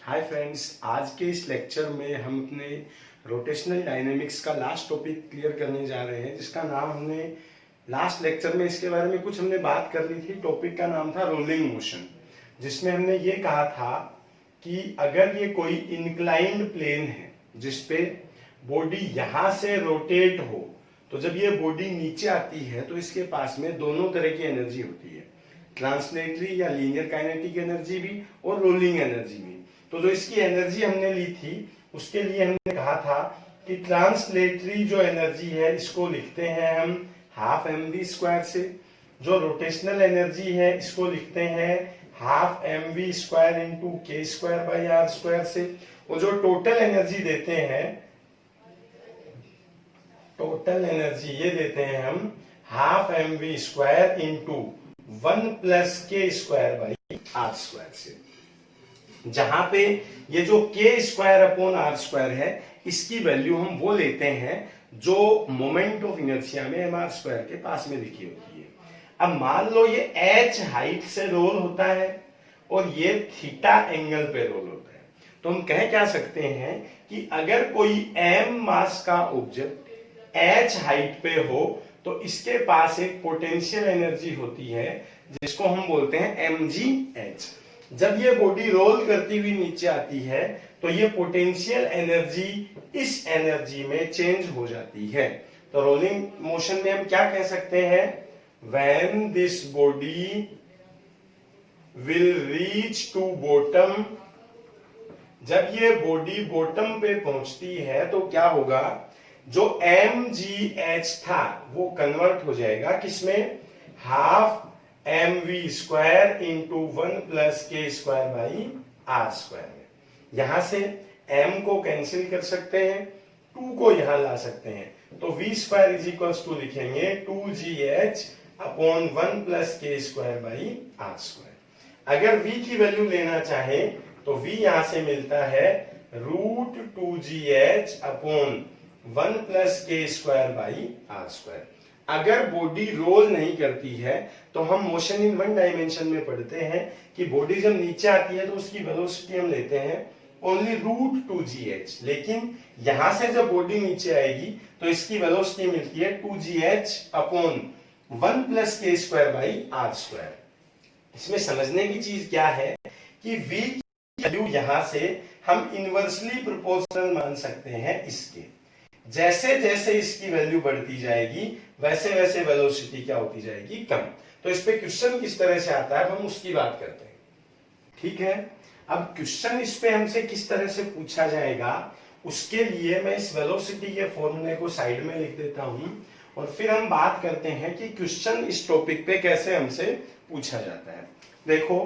Hi friends, आज के इस लेक्चर में हम अपने रोटेशनल डायनेमिक्स का लास्ट टॉपिक क्लियर करने जा रहे हैं, जिसका नाम हमने लास्ट लेक्चर में इसके बारे में कुछ हमने बात कर ली थी। टॉपिक का नाम था रोलिंग मोशन, जिसमें हमने ये कहा था कि अगर ये कोई इंक्लाइंड प्लेन है जिसपे बॉडी यहां से रोटेट हो, तो जब ये बॉडी नीचे आती है तो इसके पास में दोनों तरह की एनर्जी होती है, ट्रांसलेटरी या लीनियर काइनेटिक एनर्जी भी और रोलिंग एनर्जी भी। तो जो इसकी एनर्जी हमने ली थी उसके लिए हमने कहा था कि ट्रांसलेटरी जो एनर्जी है इसको लिखते हैं हम हाफ mv² से, जो रोटेशनल एनर्जी है इसको लिखते हैं हाफ mv² इंटू k²/r² से, और जो टोटल एनर्जी देते हैं, टोटल एनर्जी ये देते हैं हम हाफ mv² इंटू 1 + k²/r² से, जहां पे ये जो k²/r² है इसकी वैल्यू हम वो लेते हैं जो मोमेंट ऑफ इनर्शिया में mr² के पास में लिखी होती है। अब मान लो ये h हाइट से रोल होता है और ये थीटा एंगल पे रोल होता है, तो हम कह क्या सकते हैं कि अगर कोई m मास का ऑब्जेक्ट h हाइट पे हो तो इसके पास एक पोटेंशियल एनर्जी होती है जिसको हम बोलते हैं mgh। जब ये बॉडी रोल करती हुई नीचे आती है तो ये पोटेंशियल एनर्जी इस एनर्जी में चेंज हो जाती है। तो रोलिंग मोशन में हम क्या कह सकते हैं, when this body will reach to bottom, जब ये बॉडी बॉटम पे पहुंचती है तो क्या होगा, जो mgh था वो कन्वर्ट हो जाएगा किसमें, हाफ mv² इंटू 1 + k²/r² में। यहां से m को कैंसिल कर सकते हैं, 2 को यहां ला सकते हैं, तो v² लिखेंगे 2gh अपॉन 1 + k²/r²। अगर v की वैल्यू लेना चाहे तो v यहां से मिलता है √2gh अपॉन 1 + k²/r²। अगर बॉडी रोल नहीं करती है तो हम मोशन इन वन डायमेंशन में पढ़ते हैं कि बॉडी जब नीचे आती है तो उसकी वेलोसिटी हम लेते हैं ओनली √2gh, लेकिन यहां से जब बॉडी नीचे आएगी तो इसकी वेलोसिटी मिलती है 2gh अपॉन 1 + k²/r²। इसमें समझने की चीज क्या है कि v की वैल्यू यहां से हम इनवर्सली प्रोपोर्शनल मान सकते हैं इसके, जैसे जैसे इसकी वैल्यू बढ़ती जाएगी वैसे वैसे वेलोसिटी क्या होती जाएगी, कम। तो इस पे क्वेश्चन किस तरह से आता है हम उसकी बात करते हैं, ठीक है। अब क्वेश्चन इस पे हमसे किस तरह से पूछा जाएगा, उसके लिए मैं इस वेलोसिटी के फॉर्मूले को साइड में लिख देता हूं और फिर हम बात करते हैं कि क्वेश्चन इस टॉपिक पे कैसे हमसे पूछा जाता है। देखो,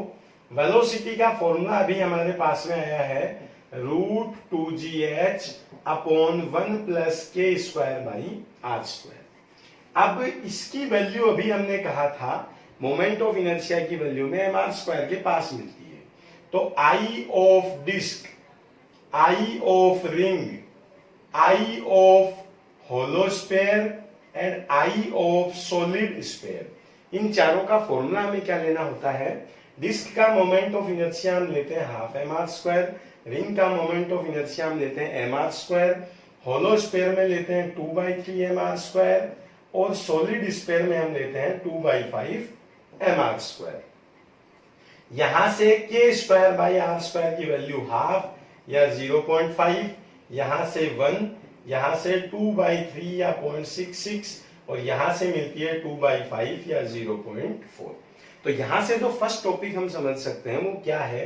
वेलोसिटी का फॉर्मूला अभी हमारे पास में आया है √2gh अपॉन 1 + k²/r²। अब इसकी वैल्यू अभी हमने कहा था मोमेंट ऑफ इनर्शिया की वैल्यू में mr² के पास मिलती है। तो I of disc, I of ring, I of hollow sphere and I of solid sphere, इन चारों का फॉर्मूला हमें क्या लेना होता है, डिस्क का मोमेंट ऑफ इनर्शिया हम लेते हैं हाफ mr², रिंग का मोमेंट ऑफ इनर्शिया हम लेते हैं mr², होलो स्फीयर में लेते हैं 2/3 mr², और सॉलिड स्फीयर में हम लेते हैं 2/5 mr²। यहां से k²/r² की वैल्यू हाफ या 0.5, यहां से 1, यहां से 2/3 या 0.66, और यहां से मिलती है 2/5 या 0.4। तो यहां से जो फर्स्ट टॉपिक हम समझ सकते हैं वो क्या है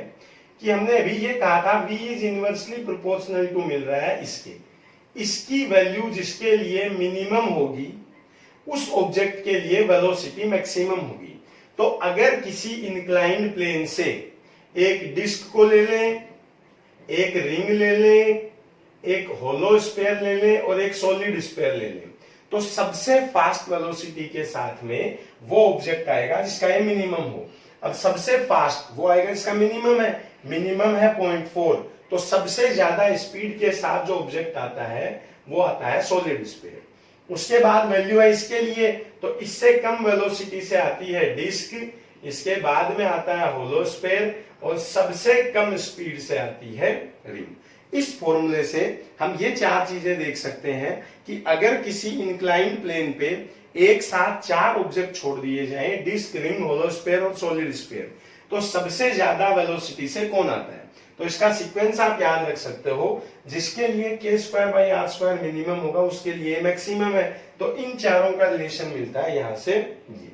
कि हमने अभी ये कहा था v is inversely proportional to मिल रहा है इसकी वैल्यू जिसके लिए मिनिमम होगी उस ऑब्जेक्ट के लिए वेलोसिटी मैक्सिमम होगी। तो अगर किसी इंक्लाइंड प्लेन से एक डिस्क को ले लें, एक रिंग ले लें, एक होलो स्फीयर ले लें और एक सॉलिड स्फीयर ले लें, तो सबसे फास्ट वेलोसिटी के साथ में वो ऑब्जेक्ट आएगा जिसका ये मिनिमम हो। अब सबसे फास्ट वो आएगा जिसका मिनिमम है 0.4, तो सबसे ज्यादा स्पीड के साथ जो ऑब्जेक्ट आता है वो आता है सॉलिड स्फीयर। उसके बाद वैल्यू है इसके लिए, तो इससे कम वेलोसिटी से आती है डिस्क, इसके बाद में आता है होलो स्फीयर, और सबसे कम स्पीड से आती है रिंग। इस फॉर्मूले से हम ये चार चीजें देख सकते हैं कि अगर किसी इंक्लाइंड प्लेन पे एक साथ चार ऑब्जेक्ट छोड़ दिए जाएं, डिस्क, रिंग, होलो स्फीयर और सॉलिड स्फीयर, तो सबसे ज्यादा वेलोसिटी से कौन आता है। तो इसका सीक्वेंस आप याद रख सकते हो, जिसके लिए k square by r square minimum होगा उसके लिए मैक्सिमम है। तो इन चारों का रिलेशन मिलता है यहां से ये।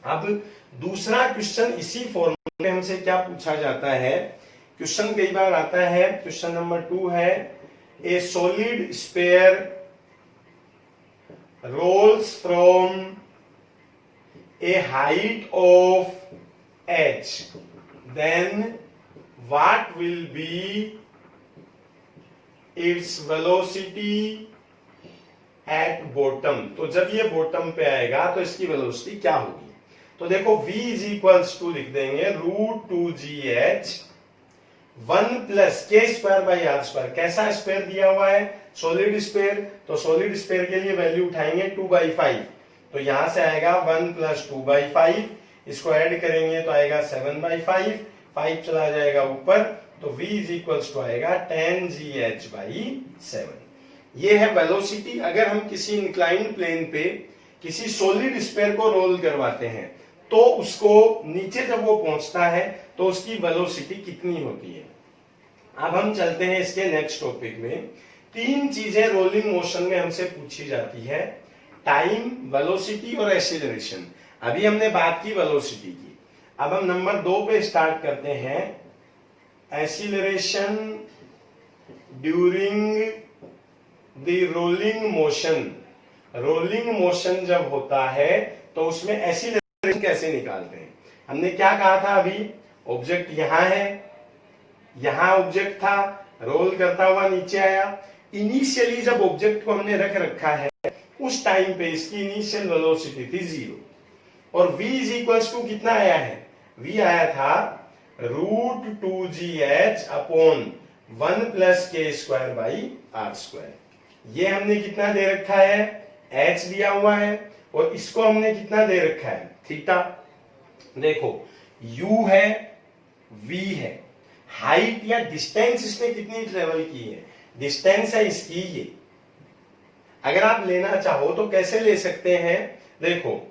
अब दूसरा क्वेश्चन इसी फॉर्मूले में हमसे क्या पूछा जाता है, क्वेश्चन कई बार आता है, क्वेश्चन नंबर 2 है, a solid sphere rolls from a height of h, then what will be its velocity at bottom। तो जब ये बॉटम पे आएगा तो इसकी वेलोसिटी क्या होगी। तो देखो v इज इक्वल्स टू लिख देंगे √2gh 1 plus k square by r square. कैसा स्क्वायर दिया हुआ है, सॉलिड स्क्वायर, तो सॉलिड स्क्वायर के लिए वैल्यू उठाएंगे 2/5, तो यहां से आएगा 1 प्लस 2/5, इसको ऐड करेंगे तो आएगा 7/5, 5 चला जाएगा ऊपर, तो v इज इक्वल्स टू आएगा 10gh/7। ये है वेलोसिटी। अगर हम किसी इंक्लाइंड प्लेन पे किसी सॉलिड स्फीयर को रोल करवाते हैं तो उसको नीचे जब वो पहुंचता है तो उसकी वेलोसिटी कितनी होती है। अब हम चलते हैं इसके नेक्स्ट टॉपिक में। तीन चीजें रोलिंग मोशन में हमसे पूछी जाती है, टाइम, वेलोसिटी और एक्सीलरेशन। अभी हमने बात की वेलोसिटी की, अब हम नंबर 2 पे स्टार्ट करते हैं, acceleration during the rolling motion. Rolling motion जब होता है तो उसमें एक्सीलरेशन कैसे निकालते हैं। हमने क्या कहा था अभी, ऑब्जेक्ट यहां है, यहां ऑब्जेक्ट था, रोल करता हुआ नीचे आया। इनिशियली जब ऑब्जेक्ट को हमने रख रखा है उस टाइम पे इसकी इनिशियल वेलोसिटी थी 0, और v इज इक्वल्स टू कितना आया है, v आया था √2gh upon 1 plus k square by r square. ये हमने कितना दे रखा है, h दिया हुआ है, और इसको हमने कितना दे रखा है, थीटा। देखो u है, v है, हाइट या डिस्टेंस इसने कितनी ट्रेवल की है, डिस्टेंस है इसकी ये। अगर आप लेना चाहो तो कैसे ले सकते हैं, देखो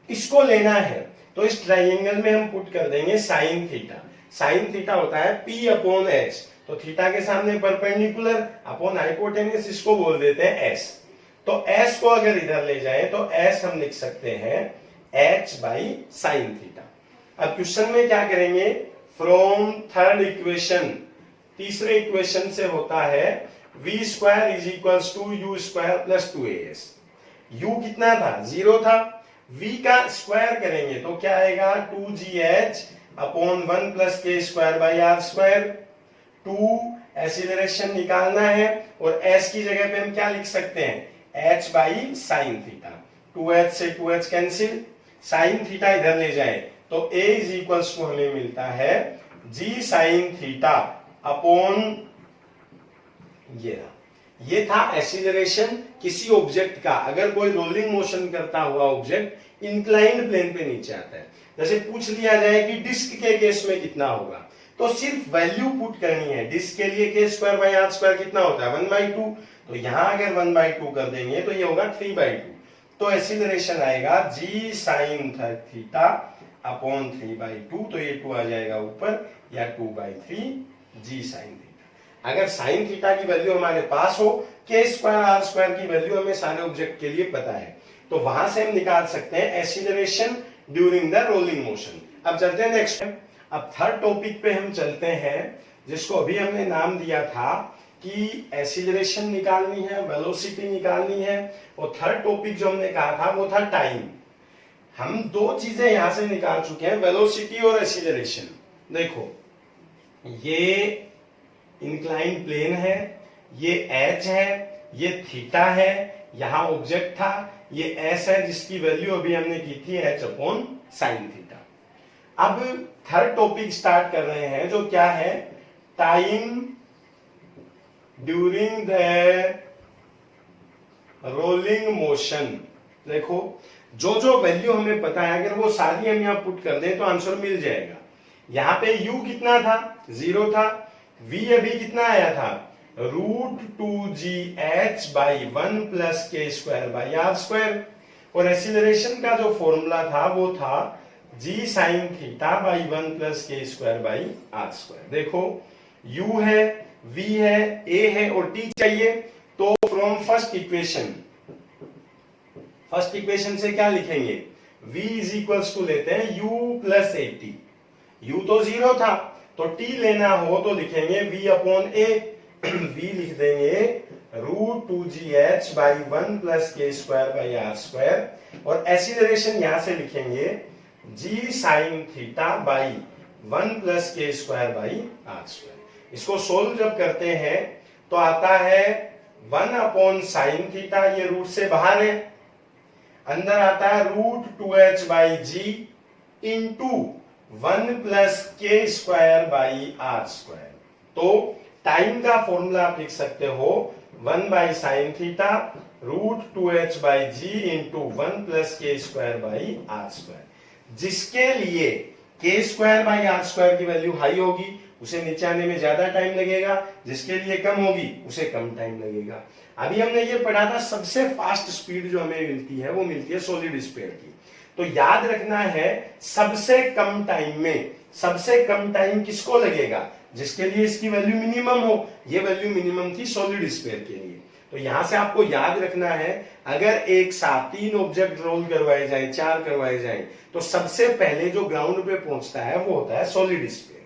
इसको लेना है तो इस ट्राइंगल में हम पुट कर देंगे साइन थीटा। साइन थीटा होता है p अपॉन h, तो थीटा के सामने परपेंडिकुलर अपॉन हाइपोटेन्यूस, इसको बोल देते हैं s। तो s को अगर इधर ले जाए तो s हम लिख सकते हैं h बाई साइन थीटा। अब क्वेश्चन में क्या करेंगे, फ्रॉम थर्ड इक्वेशन, तीसरे इक्वेशन से होता है v square is equals to u square plus 2as। u कितना था, 0 था, v का स्क्वायर करेंगे तो क्या आएगा 2gh upon 1 plus k square by r square. 2 acceleration निकालना है और s की जगह पे हम क्या लिख सकते हैं, h by sine theta. 2h से 2h कैंसिल, साइन थीटा इधर ले जाए तो a इज इक्वल्स टू हमें मिलता है g साइन थीटा अपॉन ये था एक्सीलरेशन किसी ऑब्जेक्ट का। अगर कोई रोलिंग मोशन करता हुआ ऑब्जेक्ट इंक्लाइंड प्लेन पे नीचे आता है, जैसे पूछ लिया जाए कि डिस्क के केस में कितना होगा, तो सिर्फ वैल्यू पुट करनी है। डिस्क के लिए k square by r square कितना होता है, 1/2, तो यहां अगर 1/2 कर देंगे तो ये होगा 3/2, तो एक्सीलरेशन आएगा g साइन थीटा अपॉन 3/2, तो ये 2 आ जाएगा ऊपर, या 2/3 g साइन थीटा। अगर साइन थीटा की वैल्यू हमारे पास हो, के स्क्वायर आर स्क्वायर की वैल्यू हमें सारे ऑब्जेक्ट के लिए पता है, तो वहां से हम निकाल सकते हैं acceleration during the rolling motion. अब चलते हैं नेक्स्ट। अब थर्ड टॉपिक पे हम चलते हैं, जिसको अभी हमने नाम दिया था कि एक्सीलरेशन निकालनी है, वेलोसिटी निकालनी है, और थर्ड टॉपिक जो हमने कहा था वो था टाइम। हम दो चीजें यहां से निकाल चुके हैं, वेलोसिटी और एक्सीलरेशन। देखो ये इंक्लाइंड प्लेन है, ये h है, ये थीटा है, यहां ऑब्जेक्ट था, ये s है जिसकी वैल्यू अभी हमने की थी h अपॉन साइन थीटा। अब थर्ड टॉपिक स्टार्ट कर रहे हैं जो क्या है, time during the rolling motion. देखो जो जो वैल्यू हमें पता है अगर वो सारी हम यहां पुट कर दें तो आंसर मिल जाएगा। यहाँ पे u कितना था, 0 था। v अभी कितना आया था, √2gh by 1 plus k square by r square. और एक्सीलरेशन का जो फॉर्मूला था वो था g sine theta by 1 plus k square by r square. देखो u है, v है, a है और t चाहिए। तो फ्रॉम फर्स्ट इक्वेशन से क्या लिखेंगे, v इज इक्वल्स टू लेते हैं u plus A T. u तो 0 था, तो t लेना हो तो लिखेंगे v अपॉन a। v लिख देंगे √2gh by 1 plus k square by r square. और एक्सीलरेशन यहां से लिखेंगे g sine theta by 1 plus k square by r square. इसको सोल्व जब करते हैं तो आता है 1 अपॉन साइन थीटा, ये रूट से बाहर है, अंदर आता है √2h by g into 1 plus k square by r square. तो टाइम का फॉर्मूला आप लिख सकते हो 1 by sine theta √2h by g into 1 plus k square by r square. जिसके लिए k square by r square की वैल्यू हाई होगी उसे नीचे आने में ज्यादा टाइम लगेगा, जिसके लिए कम होगी उसे कम टाइम लगेगा। अभी हमने ये पढ़ा था सबसे फास्ट स्पीड जो हमें मिलती है वो मिलती है सॉलिड स्फीयर की। तो याद रखना है सबसे कम टाइम में सबसे कम टाइम किसको लगेगा, जिसके लिए इसकी वैल्यू मिनिमम हो। ये वैल्यू मिनिमम थी सॉलिड स्फीयर के लिए। तो यहां से आपको याद रखना है अगर एक साथ 3 ऑब्जेक्ट रोल करवाए जाए, 4 करवाए जाए, तो सबसे पहले जो ग्राउंड पे पहुंचता है वो होता है सॉलिड स्फीयर।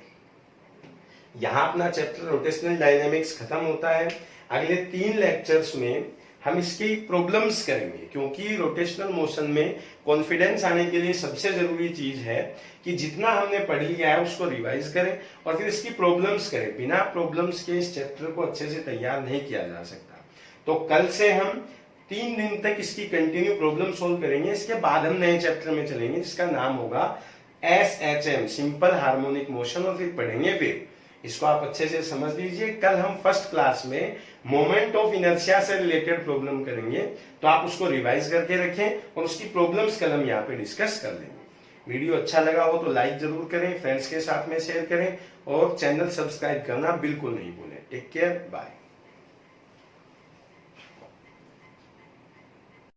यहां अपना चैप्टर रोटेशनल डायनेमिक्स खत्म होता है। अगले 3 लेक्चर्स में हम इसकी प्रॉब्लम्स करेंगे, क्योंकि रोटेशनल मोशन में कॉन्फिडेंस आने के लिए सबसे जरूरी चीज है कि जितना हमने पढ़ लिया है उसको रिवाइज करें और फिर इसकी प्रॉब्लम्स करें। बिना प्रॉब्लम्स के इस चैप्टर को अच्छे से तैयार नहीं किया जा सकता। तो कल से हम 3 दिन तक इसकी कंटिन्यू प्रॉब्लम सोल्व करेंगे। इसके बाद हम नए चैप्टर में चलेंगे जिसका नाम होगा SHM, सिंपल हार्मोनिक मोशन, और फिर पढ़ेंगे वेव। इसको आप अच्छे से समझ लीजिए। कल हम फर्स्ट क्लास में मोमेंट ऑफ इनर्शिया से रिलेटेड प्रॉब्लम करेंगे, तो आप उसको रिवाइज करके रखें और उसकी प्रॉब्लम्स कल हम यहाँ पे डिस्कस कर लेंगे। वीडियो अच्छा लगा हो तो लाइक जरूर करें, फ्रेंड्स के साथ में शेयर करें और चैनल सब्सक्राइब करना बिल्कुल नहीं भूलें। Take care, bye.